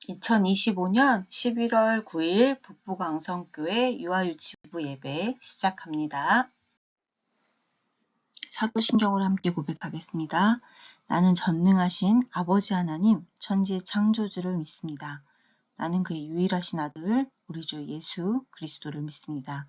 2025년 11월 9일 북부강성교회 유아유치부 예배 시작합니다. 사도신경으로 함께 고백하겠습니다. 나는 전능하신 아버지 하나님, 천지의 창조주를 믿습니다. 나는 그의 유일하신 아들, 우리 주 예수 그리스도를 믿습니다.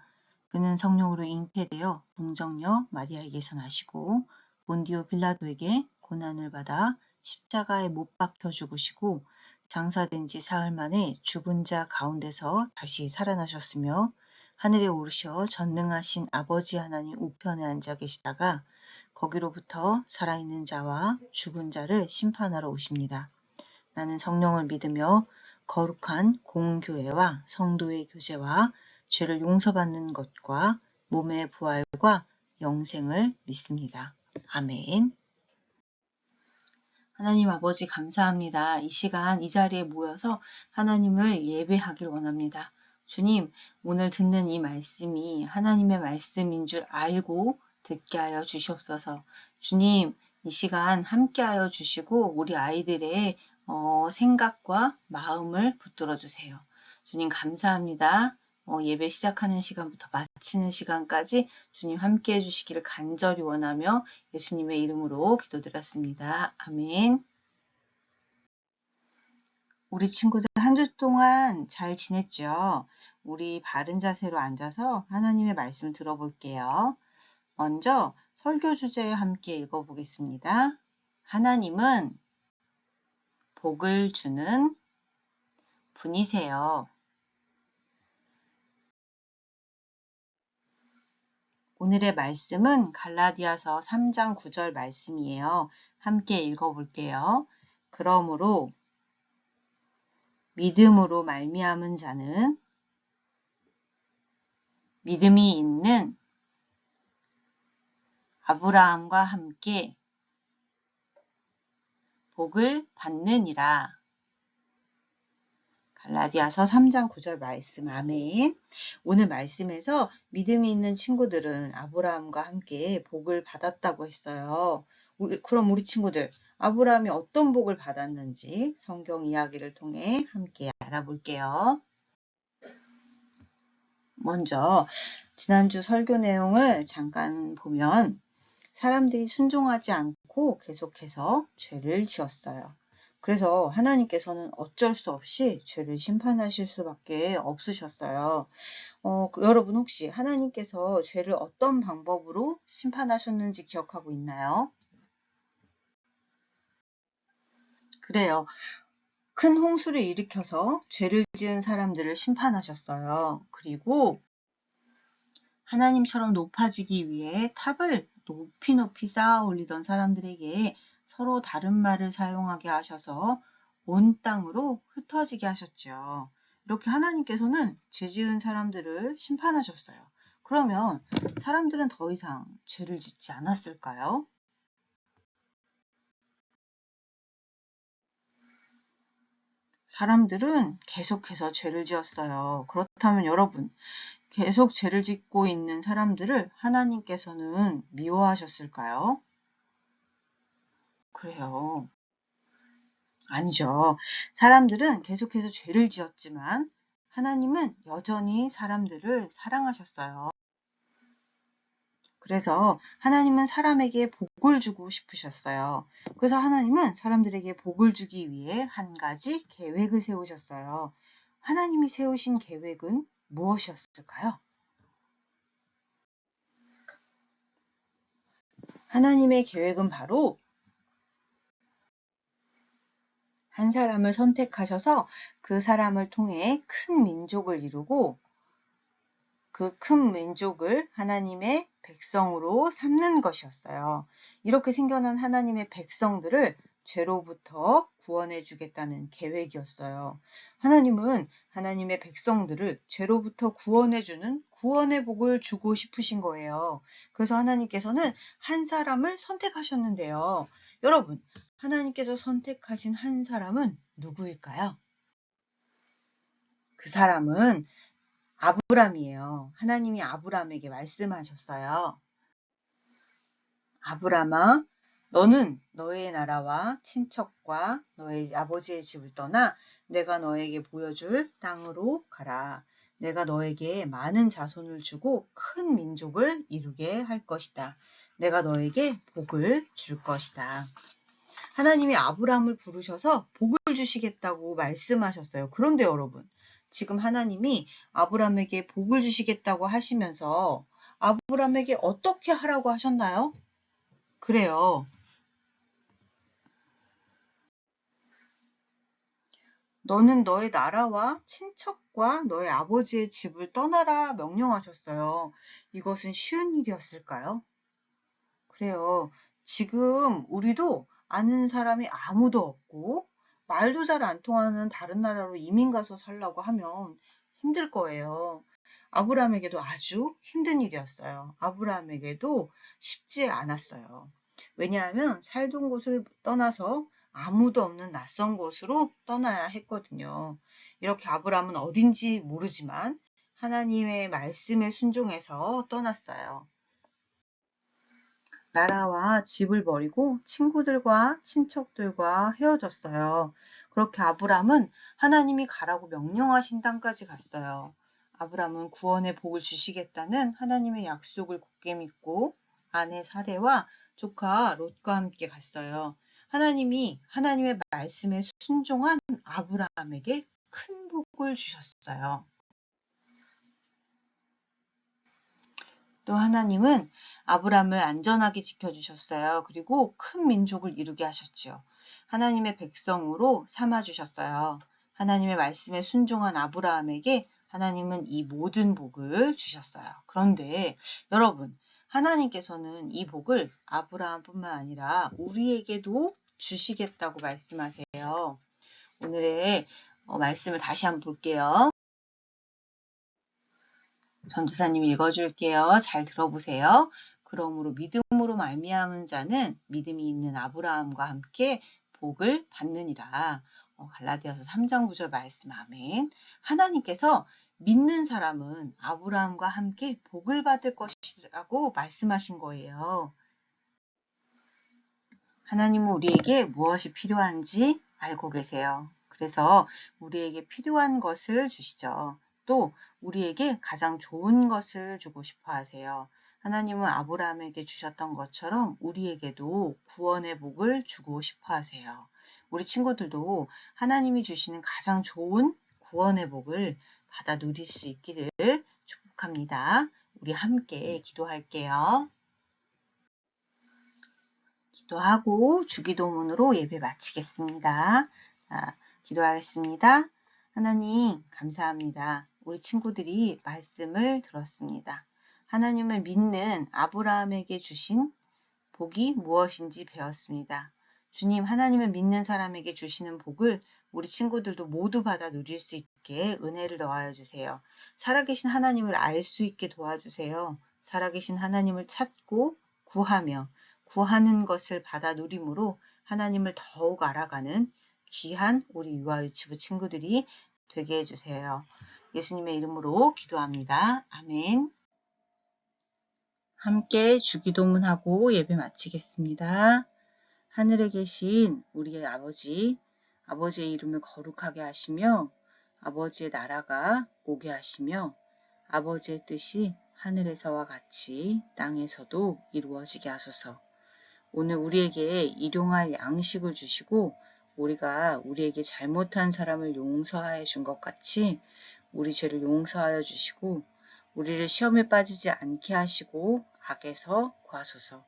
그는 성령으로 잉태되어 동정녀 마리아에게서 나시고 본디오 빌라도에게 고난을 받아 십자가에 못 박혀 죽으시고 장사된 지 사흘 만에 죽은 자 가운데서 다시 살아나셨으며 하늘에 오르셔 전능하신 아버지 하나님 우편에 앉아 계시다가 거기로부터 살아있는 자와 죽은 자를 심판하러 오십니다. 나는 성령을 믿으며 거룩한 공교회와 성도의 교제와 죄를 용서받는 것과 몸의 부활과 영생을 믿습니다. 아멘. 하나님 아버지 감사합니다. 이 시간 이 자리에 모여서 하나님을 예배하길 원합니다. 주님, 오늘 듣는 이 말씀이 하나님의 말씀인 줄 알고 듣게 하여 주시옵소서. 주님, 이 시간 함께 하여 주시고 우리 아이들의 생각과 마음을 붙들어 주세요. 주님 감사합니다. 예배 시작하는 시간부터 마치는 시간까지 주님 함께 해주시기를 간절히 원하며 예수님의 이름으로 기도드렸습니다. 아멘. 우리 친구들 한 주 동안 잘 지냈죠? 우리 바른 자세로 앉아서 하나님의 말씀 들어볼게요. 먼저 설교 주제 함께 읽어보겠습니다. 하나님은 복을 주는 분이세요. 오늘의 말씀은 갈라디아서 3장 9절 말씀이에요. 함께 읽어볼게요. 그러므로 믿음으로 말미암은 자는 믿음이 있는 아브라함과 함께 복을 받느니라. 갈라디아서 3장 9절 말씀. 아멘. 오늘 말씀에서 믿음이 있는 친구들은 아브라함과 함께 복을 받았다고 했어요. 그럼 우리 친구들 아브라함이 어떤 복을 받았는지 성경 이야기를 통해 함께 알아볼게요. 먼저 지난주 설교 내용을 잠깐 보면 사람들이 순종하지 않고 계속해서 죄를 지었어요. 그래서 하나님께서는 어쩔 수 없이 죄를 심판하실 수밖에 없으셨어요. 여러분 혹시 하나님께서 죄를 어떤 방법으로 심판하셨는지 기억하고 있나요? 그래요. 큰 홍수를 일으켜서 죄를 지은 사람들을 심판하셨어요. 그리고 하나님처럼 높아지기 위해 탑을 높이 쌓아 올리던 사람들에게 서로 다른 말을 사용하게 하셔서 온 땅으로 흩어지게 하셨죠. 이렇게 하나님께서는 죄 지은 사람들을 심판하셨어요. 그러면 사람들은 더 이상 죄를 짓지 않았을까요? 사람들은 계속해서 죄를 지었어요. 그렇다면 여러분, 계속 죄를 짓고 있는 사람들을 하나님께서는 미워하셨을까요? 그래요. 아니죠. 사람들은 계속해서 죄를 지었지만 하나님은 여전히 사람들을 사랑하셨어요. 그래서 하나님은 사람에게 복을 주고 싶으셨어요. 그래서 하나님은 사람들에게 복을 주기 위해 한 가지 계획을 세우셨어요. 하나님이 세우신 계획은 무엇이었을까요? 하나님의 계획은 바로 한 사람을 선택하셔서 그 사람을 통해 큰 민족을 이루고 그 큰 민족을 하나님의 백성으로 삼는 것이었어요. 이렇게 생겨난 하나님의 백성들을 죄로부터 구원해 주겠다는 계획이었어요. 하나님은 하나님의 백성들을 죄로부터 구원해 주는 구원의 복을 주고 싶으신 거예요. 그래서 하나님께서는 한 사람을 선택하셨는데요. 여러분, 하나님께서 선택하신 한 사람은 누구일까요? 그 사람은 아브람이에요. 하나님이 아브람에게 말씀하셨어요. 아브람아, 너는 너의 나라와 친척과 너의 아버지의 집을 떠나 내가 너에게 보여줄 땅으로 가라. 내가 너에게 많은 자손을 주고 큰 민족을 이루게 할 것이다. 내가 너에게 복을 줄 것이다. 하나님이 아브라함을 부르셔서 복을 주시겠다고 말씀하셨어요. 그런데 여러분, 지금 하나님이 아브라함에게 복을 주시겠다고 하시면서 아브라함에게 어떻게 하라고 하셨나요? 그래요. 너는 너의 나라와 친척과 너의 아버지의 집을 떠나라 명령하셨어요. 이것은 쉬운 일이었을까요? 그래요. 지금 우리도 아는 사람이 아무도 없고 말도 잘 안 통하는 다른 나라로 이민 가서 살라고 하면 힘들 거예요. 아브라함에게도 아주 힘든 일이었어요. 아브라함에게도 쉽지 않았어요. 왜냐하면 살던 곳을 떠나서 아무도 없는 낯선 곳으로 떠나야 했거든요. 이렇게 아브라함은 어딘지 모르지만 하나님의 말씀에 순종해서 떠났어요. 나라와 집을 버리고 친구들과 친척들과 헤어졌어요. 그렇게 아브람은 하나님이 가라고 명령하신 땅까지 갔어요. 아브람은 구원의 복을 주시겠다는 하나님의 약속을 굳게 믿고 아내 사레와 조카 롯과 함께 갔어요. 하나님이 하나님의 말씀에 순종한 아브람에게 큰 복을 주셨어요. 또 하나님은 아브람을 안전하게 지켜주셨어요. 그리고 큰 민족을 이루게 하셨지요. 하나님의 백성으로 삼아주셨어요. 하나님의 말씀에 순종한 아브라함에게 하나님은 이 모든 복을 주셨어요. 그런데 여러분, 하나님께서는 이 복을 아브라함뿐만 아니라 우리에게도 주시겠다고 말씀하세요. 오늘의 말씀을 다시 한번 볼게요. 전도사님 읽어줄게요. 잘 들어보세요. 그러므로 믿음으로 말미암은 자는 믿음이 있는 아브라함과 함께 복을 받느니라. 갈라디아서 3장 9절 말씀 아멘. 하나님께서 믿는 사람은 아브라함과 함께 복을 받을 것이라고 말씀하신 거예요. 하나님은 우리에게 무엇이 필요한지 알고 계세요. 그래서 우리에게 필요한 것을 주시죠. 또 우리에게 가장 좋은 것을 주고 싶어 하세요. 하나님은 아브라함에게 주셨던 것처럼 우리에게도 구원의 복을 주고 싶어 하세요. 우리 친구들도 하나님이 주시는 가장 좋은 구원의 복을 받아 누릴 수 있기를 축복합니다. 우리 함께 기도할게요. 기도하고 주기도문으로 예배 마치겠습니다. 자, 기도하겠습니다. 하나님 감사합니다. 우리 친구들이 말씀을 들었습니다. 하나님을 믿는 아브라함에게 주신 복이 무엇인지 배웠습니다. 주님, 하나님을 믿는 사람에게 주시는 복을 우리 친구들도 모두 받아 누릴 수 있게 은혜를 더하여 주세요. 살아계신 하나님을 알 수 있게 도와주세요. 살아계신 하나님을 찾고 구하며 구하는 것을 받아 누림으로 하나님을 더욱 알아가는 귀한 우리 유아유치부 친구들이 되게 해주세요. 예수님의 이름으로 기도합니다. 아멘. 함께 주기도문하고 예배 마치겠습니다. 하늘에 계신 우리의 아버지, 아버지의 이름을 거룩하게 하시며 아버지의 나라가 오게 하시며 아버지의 뜻이 하늘에서와 같이 땅에서도 이루어지게 하소서. 오늘 우리에게 일용할 양식을 주시고 우리가 우리에게 잘못한 사람을 용서하여 준 것 같이 우리 죄를 용서하여 주시고 우리를 시험에 빠지지 않게 하시고 악에서 구하소서.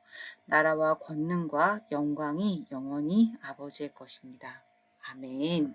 나라와 권능과 영광이 영원히 아버지의 것입니다. 아멘.